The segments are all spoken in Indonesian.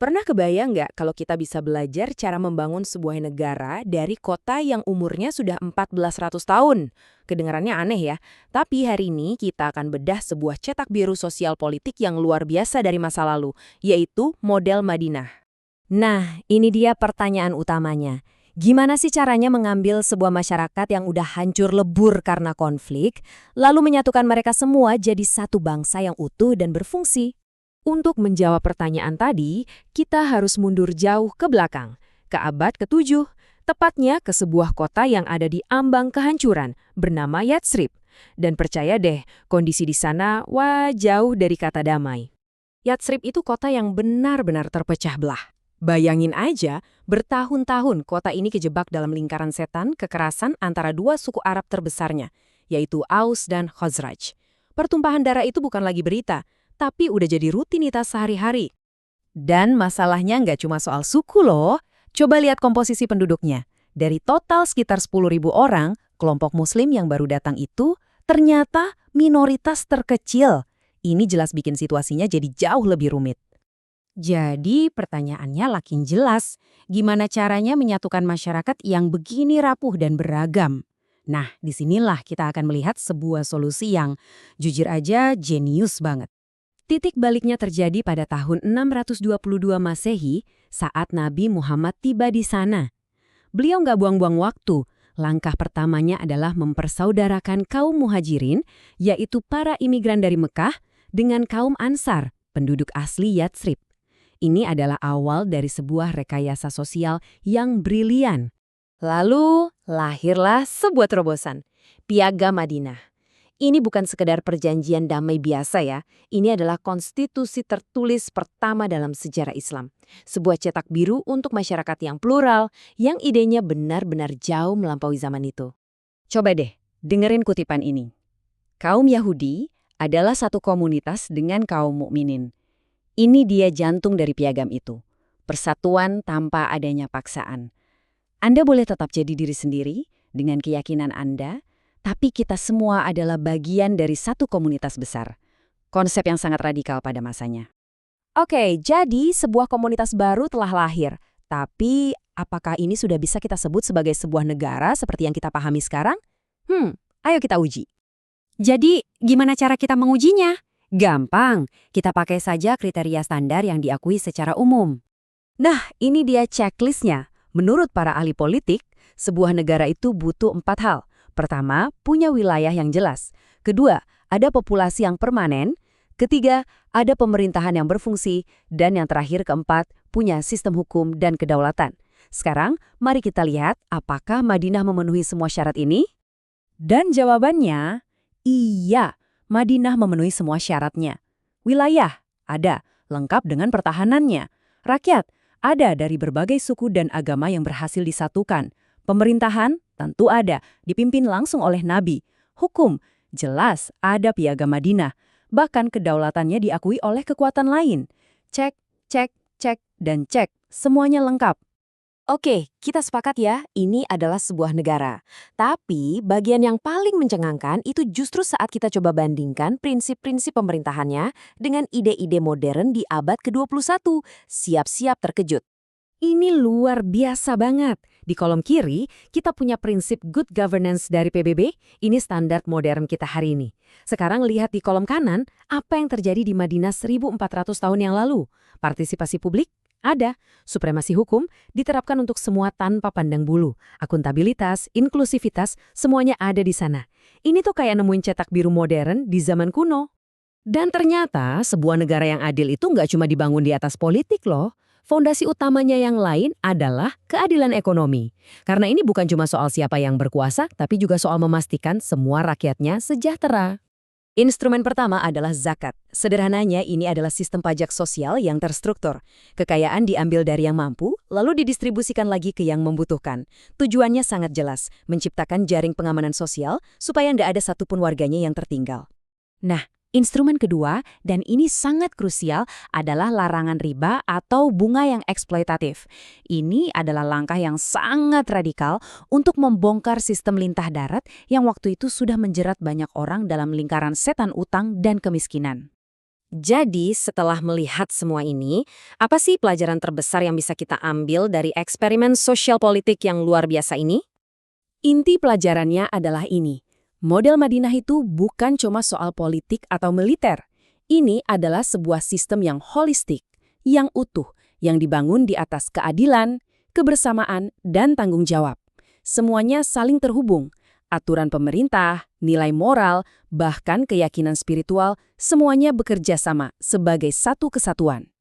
Pernah kebayang nggak kalau kita bisa belajar cara membangun sebuah negara dari kota yang umurnya sudah 1400 tahun? Kedengarannya aneh ya, tapi hari ini kita akan bedah sebuah cetak biru sosial politik yang luar biasa dari masa lalu, yaitu model Madinah. Nah, ini dia pertanyaan utamanya. Gimana sih caranya mengambil sebuah masyarakat yang udah hancur lebur karena konflik, lalu menyatukan mereka semua jadi satu bangsa yang utuh dan berfungsi? Untuk menjawab pertanyaan tadi, kita harus mundur jauh ke belakang, ke abad ke-7, tepatnya ke sebuah kota yang ada di ambang kehancuran, bernama Yatsrib. Dan percaya deh, kondisi di sana jauh dari kata damai. Yatsrib itu kota yang benar-benar terpecah belah. Bayangin aja, bertahun-tahun kota ini kejebak dalam lingkaran setan kekerasan antara dua suku Arab terbesarnya, yaitu Aus dan Khazraj. Pertumpahan darah itu bukan lagi berita, tapi udah jadi rutinitas sehari-hari. Dan masalahnya nggak cuma soal suku loh. Coba lihat komposisi penduduknya. Dari total sekitar 10.000 orang, kelompok muslim yang baru datang itu ternyata minoritas terkecil. Ini jelas bikin situasinya jadi jauh lebih rumit. Jadi pertanyaannya makin jelas, gimana caranya menyatukan masyarakat yang begini rapuh dan beragam? Nah, disinilah kita akan melihat sebuah solusi yang jujur aja jenius banget. Titik baliknya terjadi pada tahun 622 Masehi saat Nabi Muhammad tiba di sana. Beliau nggak buang-buang waktu. Langkah pertamanya adalah mempersaudarakan kaum muhajirin, yaitu para imigran dari Mekah, dengan kaum Ansar, penduduk asli Yatsrib. Ini adalah awal dari sebuah rekayasa sosial yang brilian. Lalu lahirlah sebuah terobosan, Piagam Madinah. Ini bukan sekedar perjanjian damai biasa ya, ini adalah konstitusi tertulis pertama dalam sejarah Islam. Sebuah cetak biru untuk masyarakat yang plural, yang idenya benar-benar jauh melampaui zaman itu. Coba deh, dengerin kutipan ini. Kaum Yahudi adalah satu komunitas dengan kaum mukminin. Ini dia jantung dari piagam itu. Persatuan tanpa adanya paksaan. Anda boleh tetap jadi diri sendiri dengan keyakinan Anda, tapi kita semua adalah bagian dari satu komunitas besar. Konsep yang sangat radikal pada masanya. Oke, jadi sebuah komunitas baru telah lahir. Tapi, apakah ini sudah bisa kita sebut sebagai sebuah negara seperti yang kita pahami sekarang? Ayo kita uji. Jadi, gimana cara kita mengujinya? Gampang, kita pakai saja kriteria standar yang diakui secara umum. Nah, ini dia checklistnya. Menurut para ahli politik, sebuah negara itu butuh 4 hal. Pertama, punya wilayah yang jelas. Kedua, ada populasi yang permanen. Ketiga, ada pemerintahan yang berfungsi. Dan yang terakhir keempat, punya sistem hukum dan kedaulatan. Sekarang, mari kita lihat apakah Madinah memenuhi semua syarat ini? Dan jawabannya, iya, Madinah memenuhi semua syaratnya. Wilayah, ada, lengkap dengan pertahanannya. Rakyat, ada dari berbagai suku dan agama yang berhasil disatukan. Pemerintahan, tentu ada, dipimpin langsung oleh Nabi. Hukum, jelas ada Piagam Madinah. Bahkan kedaulatannya diakui oleh kekuatan lain. Cek, cek, cek, dan cek. Semuanya lengkap. Oke, kita sepakat ya, ini adalah sebuah negara. Tapi bagian yang paling mencengangkan itu justru saat kita coba bandingkan prinsip-prinsip pemerintahannya dengan ide-ide modern di abad ke-21. Siap-siap terkejut. Ini luar biasa banget. Di kolom kiri, kita punya prinsip good governance dari PBB. Ini standar modern kita hari ini. Sekarang lihat di kolom kanan, apa yang terjadi di Madinah 1400 tahun yang lalu. Partisipasi publik? Ada. Supremasi hukum diterapkan untuk semua tanpa pandang bulu. Akuntabilitas, inklusivitas, semuanya ada di sana. Ini tuh kayak nemuin cetak biru modern di zaman kuno. Dan ternyata sebuah negara yang adil itu nggak cuma dibangun di atas politik loh. Fondasi utamanya yang lain adalah keadilan ekonomi. Karena ini bukan cuma soal siapa yang berkuasa, tapi juga soal memastikan semua rakyatnya sejahtera. Instrumen pertama adalah zakat. Sederhananya ini adalah sistem pajak sosial yang terstruktur. Kekayaan diambil dari yang mampu, lalu didistribusikan lagi ke yang membutuhkan. Tujuannya sangat jelas, menciptakan jaring pengamanan sosial supaya nggak ada satupun warganya yang tertinggal. Nah, instrumen kedua, dan ini sangat krusial, adalah larangan riba atau bunga yang eksploitatif. Ini adalah langkah yang sangat radikal untuk membongkar sistem lintah darat yang waktu itu sudah menjerat banyak orang dalam lingkaran setan utang dan kemiskinan. Jadi, setelah melihat semua ini, apa sih pelajaran terbesar yang bisa kita ambil dari eksperimen sosial politik yang luar biasa ini? Inti pelajarannya adalah ini. Model Madinah itu bukan cuma soal politik atau militer. Ini adalah sebuah sistem yang holistik, yang utuh, yang dibangun di atas keadilan, kebersamaan, dan tanggung jawab. Semuanya saling terhubung. Aturan pemerintah, nilai moral, bahkan keyakinan spiritual, semuanya bekerja sama sebagai satu kesatuan.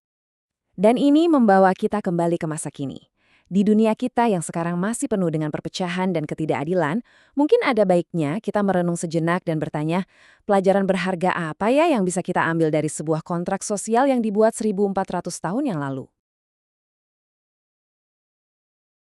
Dan ini membawa kita kembali ke masa kini. Di dunia kita yang sekarang masih penuh dengan perpecahan dan ketidakadilan, mungkin ada baiknya kita merenung sejenak dan bertanya, pelajaran berharga apa ya yang bisa kita ambil dari sebuah kontrak sosial yang dibuat 1400 tahun yang lalu?